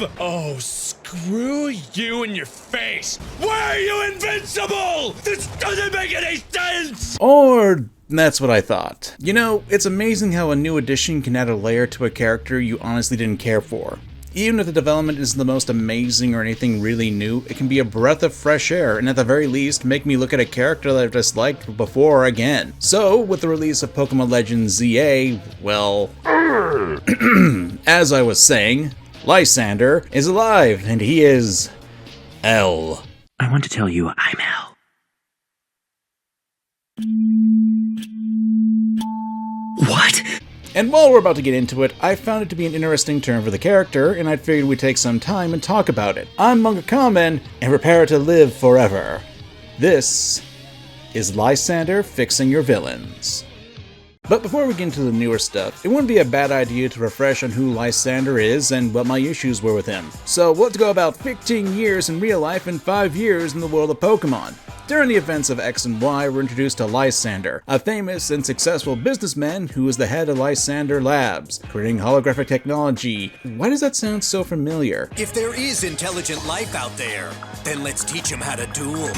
alive! Oh, screw you in your face! Why are you invincible? This doesn't make any sense! Or that's what I thought. You know, it's amazing how a new addition can add a layer to a character you honestly didn't care for. Even if the development isn't the most amazing or anything really new, it can be a breath of fresh air and at the very least make me look at a character that I've disliked before again. So, with the release of Pokemon Legends ZA, well, as I was saying, Lysandre is alive and he is L. I want to tell you I'm L. What? And while we're about to get into it, I found it to be an interesting turn for the character, and I figured we'd take some time and talk about it. I'm MangaKamen, and prepare to live forever. This is Lysandre fixing your villains. But before we get into the newer stuff, it wouldn't be a bad idea to refresh on who Lysandre is and what my issues were with him. So let's go about 15 years in real life and 5 years in the world of Pokemon. During the events of X and Y, we're introduced to Lysandre, a famous and successful businessman who is the head of Lysandre Labs, creating holographic technology. Why does that sound so familiar? If there is intelligent life out there, then let's teach them how to duel.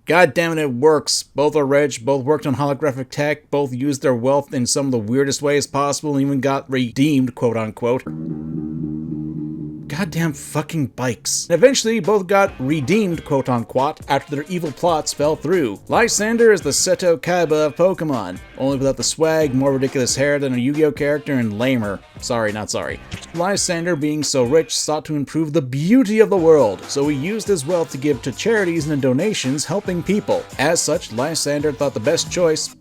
God damn it, it works. Both are rich, both worked on holographic tech, both used their wealth in some of the weirdest ways possible, and even got redeemed, quote unquote. Goddamn fucking bikes. And eventually, both got redeemed, quote unquote, after their evil plots fell through. Lysandre is the Seto Kaiba of Pokemon, only without the swag, more ridiculous hair than a Yu-Gi-Oh character, and lamer. Sorry, not sorry. Lysandre, being so rich, sought to improve the beauty of the world, so he used his wealth to give to charities and donations helping people. As such, Lysandre thought the best choice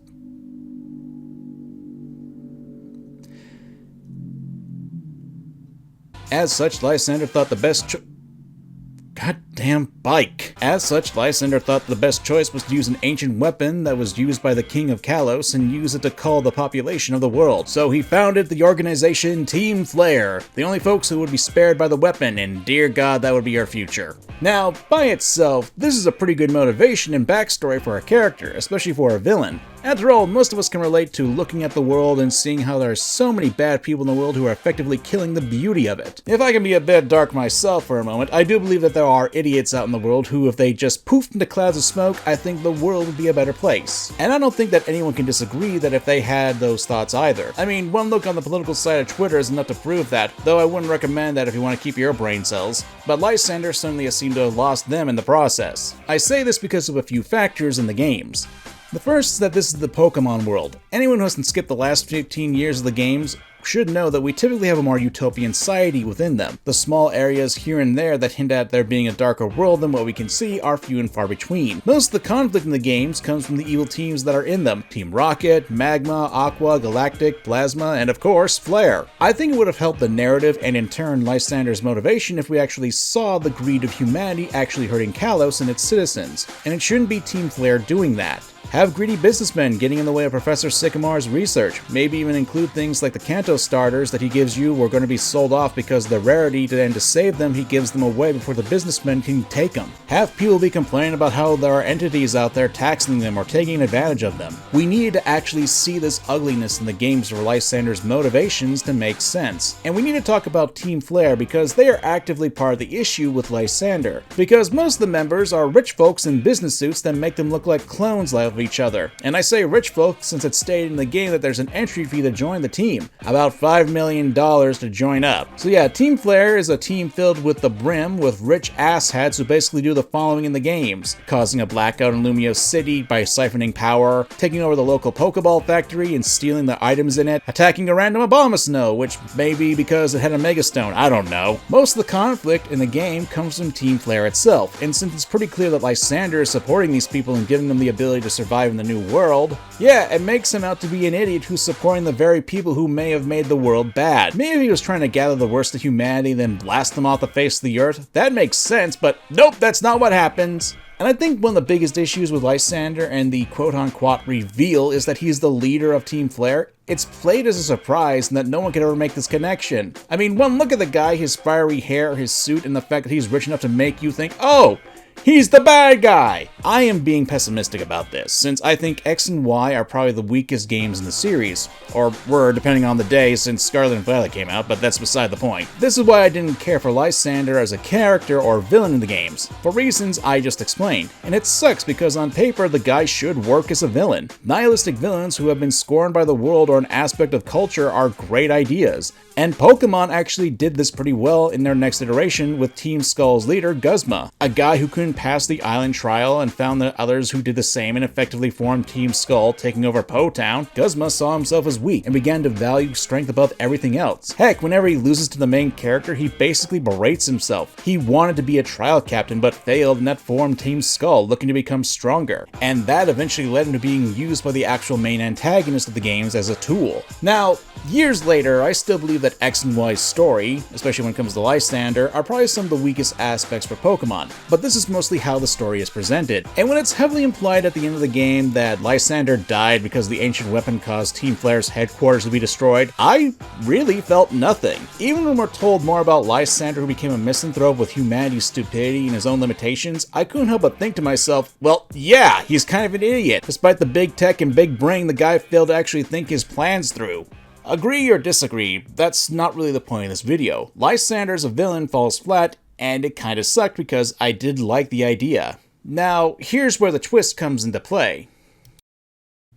Goddamn bike. As such, Lysandre thought the best choice was to use an ancient weapon that was used by the King of Kalos and use it to cull the population of the world. So he founded the organization Team Flare, the only folks who would be spared by the weapon, and dear God, that would be our future. Now, by itself, this is a pretty good motivation and backstory for a character, especially for a villain. After all, most of us can relate to looking at the world and seeing how there are so many bad people in the world who are effectively killing the beauty of it. If I can be a bit dark myself for a moment, I do believe that there are idiots out in the world who, if they just poofed into clouds of smoke, I think the world would be a better place. And I don't think that anyone can disagree that if they had those thoughts either. I mean, one look on the political side of Twitter is enough to prove that, though I wouldn't recommend that if you want to keep your brain cells. But Lysandre certainly has seemed to have lost them in the process. I say this because of a few factors in the games. The first is that this is the Pokemon world. Anyone who hasn't skipped the last 15 years of the games should know that we typically have a more utopian society within them. The small areas here and there that hint at there being a darker world than what we can see are few and far between. Most of the conflict in the games comes from the evil teams that are in them. Team Rocket, Magma, Aqua, Galactic, Plasma, and of course, Flare. I think it would have helped the narrative and in turn Lysandre's motivation if we actually saw the greed of humanity actually hurting Kalos and its citizens. And it shouldn't be Team Flare doing that. Have greedy businessmen getting in the way of Professor Sycamore's research. Maybe even include things like the Kanto starters that he gives you were going to be sold off because of the rarity, and to save them he gives them away before the businessmen can take them. Have people be complaining about how there are entities out there taxing them or taking advantage of them. We need to actually see this ugliness in the games for Lysandre's motivations to make sense. And we need to talk about Team Flare because they are actively part of the issue with Lysandre. Because most of the members are rich folks in business suits that make them look like clones of each other. And I say rich folks since it's stated in the game that there's an entry fee to join the team, about $5 million to join up. So yeah, Team Flare is a team filled with the brim with rich asshats who basically do the following in the games: causing a blackout in Lumio City by siphoning power, taking over the local Pokeball factory and stealing the items in it, attacking a random Abomasnow, which may be because it had a Megastone, I don't know. Most of the conflict in the game comes from Team Flare itself, and since it's pretty clear that Lysandre is supporting these people and giving them the ability to survive in the new world, yeah, it makes him out to be an idiot who's supporting the very people who may have made the world bad. Maybe he was trying to gather the worst of humanity, then blast them off the face of the earth. That makes sense, but nope, that's not what happens. And I think one of the biggest issues with Lysandre and the quote-unquote reveal is that he's the leader of Team Flare. It's played as a surprise and that no one could ever make this connection. I mean, one look at the guy, his fiery hair, his suit, and the fact that he's rich enough to make you think, oh, He's the bad guy! I am being pessimistic about this, since I think X and Y are probably the weakest games in the series, or were depending on the day since Scarlet and Violet came out, but that's beside the point. This is why I didn't care for Lysandre as a character or villain in the games, for reasons I just explained, and it sucks because on paper the guy should work as a villain. Nihilistic villains who have been scorned by the world or an aspect of culture are great ideas, and Pokemon actually did this pretty well in their next iteration with Team Skull's leader, Guzma, a guy who couldn't pass the island trial and found that others who did the same and effectively formed Team Skull, taking over Po-Town. Guzma saw himself as weak and began to value strength above everything else. Heck, whenever he loses to the main character, he basically berates himself. He wanted to be a trial captain but failed, and that formed Team Skull, looking to become stronger. And that eventually led him to being used by the actual main antagonist of the games as a tool. Now, years later, I still believe that X and Y's story, especially when it comes to Lysandre, are probably some of the weakest aspects for Pokemon, but this is mostly how the story is presented. And when it's heavily implied at the end of the game that Lysandre died because the ancient weapon caused Team Flare's headquarters to be destroyed, I really felt nothing. Even when we're told more about Lysandre, who became a misanthrope with humanity's stupidity and his own limitations, I couldn't help but think to myself, well, yeah, he's kind of an idiot. Despite the big tech and big brain, the guy failed to actually think his plans through. Agree or disagree, that's not really the point of this video. Lysandre as a villain falls flat, and it kinda sucked because I did like the idea. Now, here's where the twist comes into play.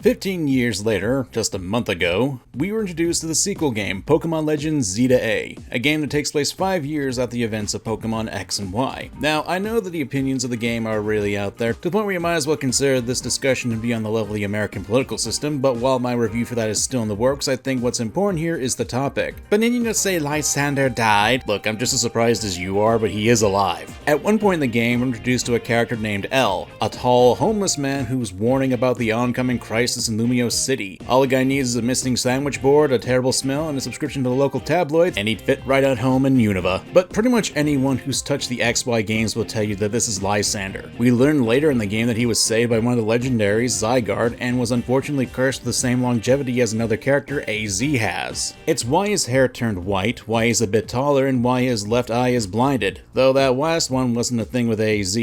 15 years later, just a month ago, we were introduced to the sequel game, Pokemon Legends Z-A, a game that takes place 5 years after the events of Pokemon X and Y. Now, I know that the opinions of the game are really out there, to the point where you might as well consider this discussion to be on the level of the American political system, but while my review for that is still in the works, I think what's important here is the topic. But then you just say Lysandre died? Look, I'm just as surprised as you are, but he is alive. At one point in the game, we're introduced to a character named L, a tall, homeless man who's warning about the oncoming crisis in Lumio City. All the guy needs is a missing sandwich board, a terrible smell, and a subscription to the local tabloids, and he'd fit right at home in Unova. But pretty much anyone who's touched the XY games will tell you that this is Lysandre. We learn later in the game that he was saved by one of the legendaries, Zygarde, and was unfortunately cursed with the same longevity as another character, AZ, has. It's why his hair turned white, why he's a bit taller, and why his left eye is blinded, though that last one wasn't a thing with AZ.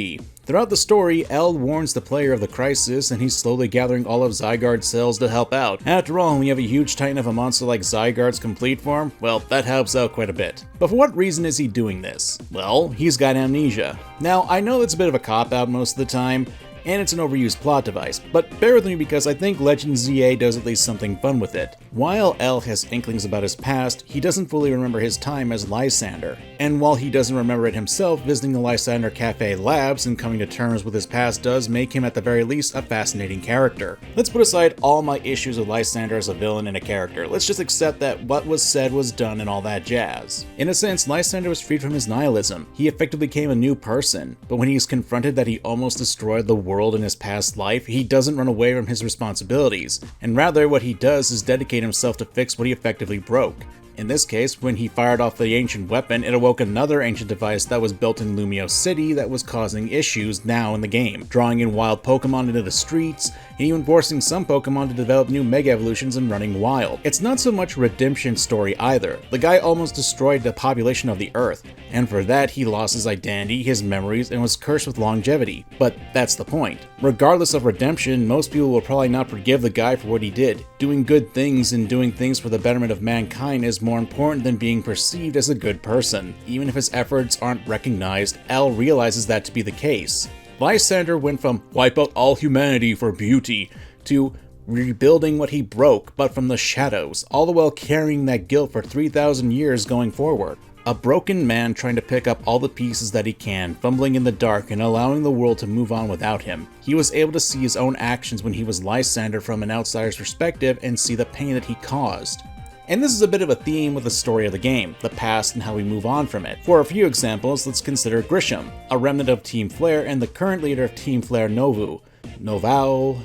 Throughout the story, L warns the player of the crisis, and he's slowly gathering all of Zygarde's cells to help out. After all, when you have a huge titan of a monster like Zygarde's complete form, well, that helps out quite a bit. But for what reason is he doing this? Well, he's got amnesia. Now, I know that's a bit of a cop-out most of the time, and it's an overused plot device, but bear with me because I think Legends ZA does at least something fun with it. While L has inklings about his past, he doesn't fully remember his time as Lysandre. And while he doesn't remember it himself, visiting the Lysandre Cafe labs and coming to terms with his past does make him at the very least a fascinating character. Let's put aside all my issues with Lysandre as a villain and a character. Let's just accept that what was said was done and all that jazz. In a sense, Lysandre was freed from his nihilism. He effectively became a new person, but when he's confronted that he almost destroyed the world in his past life, he doesn't run away from his responsibilities, and rather what he does is dedicate himself to fix what he effectively broke. In this case, when he fired off the ancient weapon, it awoke another ancient device that was built in Lumio City that was causing issues now in the game, drawing in wild Pokemon into the streets, and even forcing some Pokemon to develop new Mega Evolutions and running wild. It's not so much a redemption story either. The guy almost destroyed the population of the Earth, and for that he lost his identity, his memories, and was cursed with longevity. But that's the point. Regardless of redemption, most people will probably not forgive the guy for what he did. Doing good things and doing things for the betterment of mankind is more important than being perceived as a good person. Even if his efforts aren't recognized, L realizes that to be the case. Lysandre went from wipe out all humanity for beauty to rebuilding what he broke, but from the shadows, all the while carrying that guilt for 3,000 years going forward. A broken man trying to pick up all the pieces that he can, fumbling in the dark and allowing the world to move on without him. He was able to see his own actions when he was Lysandre from an outsider's perspective and see the pain that he caused. And this is a bit of a theme with the story of the game, the past and how we move on from it. For a few examples, let's consider Grisham, a remnant of Team Flare and the current leader of Team Flare Novau,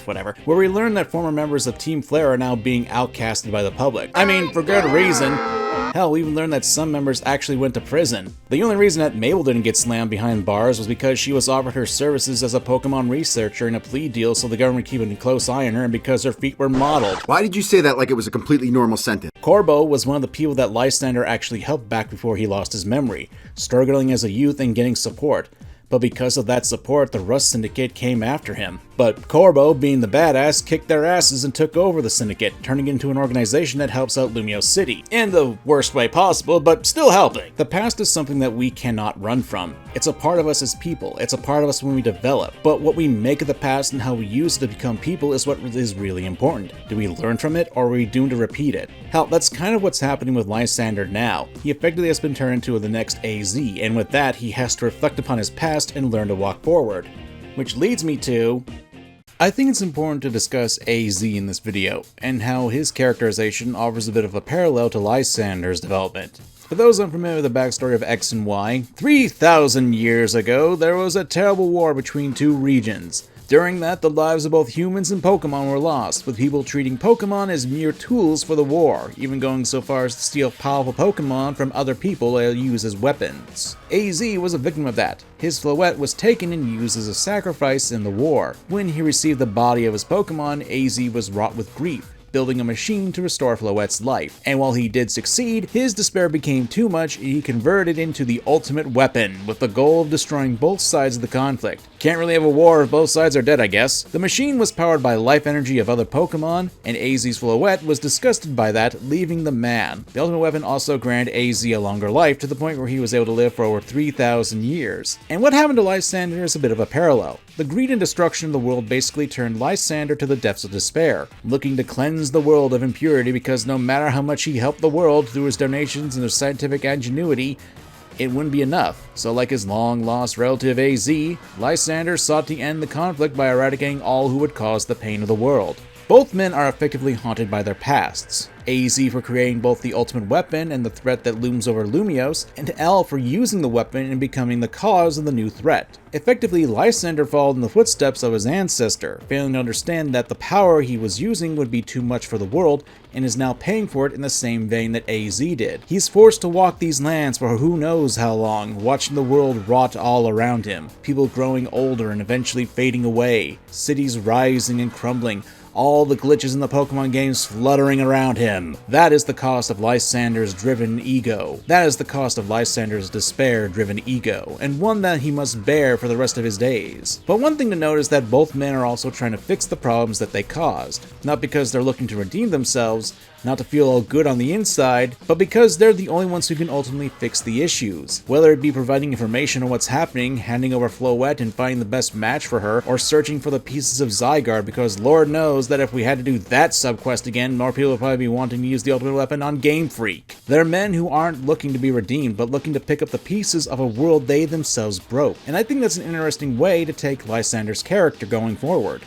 whatever. Where we learn that former members of Team Flare are now being outcasted by the public. I mean, for good reason. Hell, we even learned that some members actually went to prison. The only reason that Mabel didn't get slammed behind bars was because she was offered her services as a Pokemon researcher in a plea deal so the government kept a close eye on her and because her feet were modeled. Why did you say that like it was a completely normal sentence? Corbo was one of the people that Lysandre actually helped back before he lost his memory, struggling as a youth and getting support. but because of that support, the Rust Syndicate came after him. But Corbo, being the badass, kicked their asses and took over the Syndicate, turning into an organization that helps out Lumio City. In the worst way possible, but still helping. The past is something that we cannot run from. It's a part of us as people, it's a part of us when we develop, but what we make of the past and how we use it to become people is what is really important. Do we learn from it, or are we doomed to repeat it? Hell, that's kind of what's happening with Lysandre now. He effectively has been turned into the next AZ, and with that, he has to reflect upon his past and learn to walk forward. Which leads me to... I think it's important to discuss AZ in this video, and how his characterization offers a bit of a parallel to Lysandre's development. For those unfamiliar with the backstory of X and Y, 3,000 years ago, there was a terrible war between two regions. During that, the lives of both humans and Pokemon were lost, with people treating Pokemon as mere tools for the war, even going so far as to steal powerful Pokemon from other people to use as weapons. AZ was a victim of that. His Floette was taken and used as a sacrifice in the war. When he received the body of his Pokemon, AZ was wrought with grief, building a machine to restore Floette's life. And while he did succeed, his despair became too much and he converted it into the ultimate weapon, with the goal of destroying both sides of the conflict. Can't really have a war if both sides are dead, I guess. The machine was powered by life energy of other Pokemon, and AZ's Floette was disgusted by that, leaving the man. The ultimate weapon also granted AZ a longer life, to the point where he was able to live for over 3,000 years. And what happened to Lysandre is a bit of a parallel. The greed and destruction of the world basically turned Lysandre to the depths of despair, looking to cleanse the world of impurity because no matter how much he helped the world through his donations and his scientific ingenuity, it wouldn't be enough. So like his long-lost relative AZ, Lysandre sought to end the conflict by eradicating all who would cause the pain of the world. Both men are effectively haunted by their pasts. AZ for creating both the ultimate weapon and the threat that looms over Lumios, and L for using the weapon and becoming the cause of the new threat. Effectively, Lysandre followed in the footsteps of his ancestor, failing to understand that the power he was using would be too much for the world, and is now paying for it in the same vein that AZ did. He's forced to walk these lands for who knows how long, watching the world rot all around him, people growing older and eventually fading away, cities rising and crumbling, all the glitches in the Pokemon games fluttering around him. That is the cost of Lysandre's driven ego. That is the cost of Lysandre's despair-driven ego, and one that he must bear for the rest of his days. But one thing to note is that both men are also trying to fix the problems that they caused, not because they're looking to redeem themselves, not to feel all good on the inside, but because they're the only ones who can ultimately fix the issues. Whether it be providing information on what's happening, handing over Floette and finding the best match for her, or searching for the pieces of Zygarde, because Lord knows that if we had to do that subquest again, more people would probably be wanting to use the ultimate weapon on Gamefreak. They're men who aren't looking to be redeemed, but looking to pick up the pieces of a world they themselves broke. And I think that's an interesting way to take Lysandre's character going forward.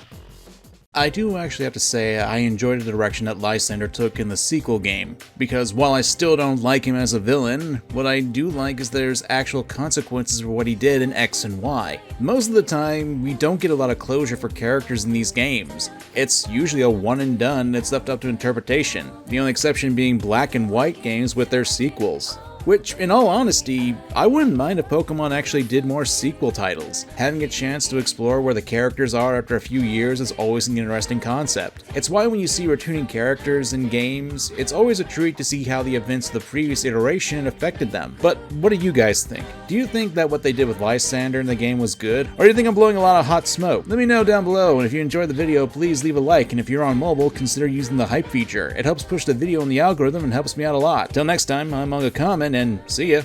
I do actually have to say I enjoyed the direction that Lysandre took in the sequel game, because while I still don't like him as a villain, what I do like is there's actual consequences for what he did in X and Y. Most of the time, we don't get a lot of closure for characters in these games. It's usually a one and done that's left up to interpretation, the only exception being Black and White games with their sequels. Which, in all honesty, I wouldn't mind if Pokemon actually did more sequel titles. Having a chance to explore where the characters are after a few years is always an interesting concept. It's why when you see returning characters in games, it's always a treat to see how the events of the previous iteration affected them. But what do you guys think? Do you think that what they did with Lysandre in the game was good? Or do you think I'm blowing a lot of hot smoke? Let me know down below, and if you enjoyed the video, please leave a like, and if you're on mobile, consider using the hype feature. It helps push the video in the algorithm and helps me out a lot. Till next time, I'm MangaKamen, and see ya!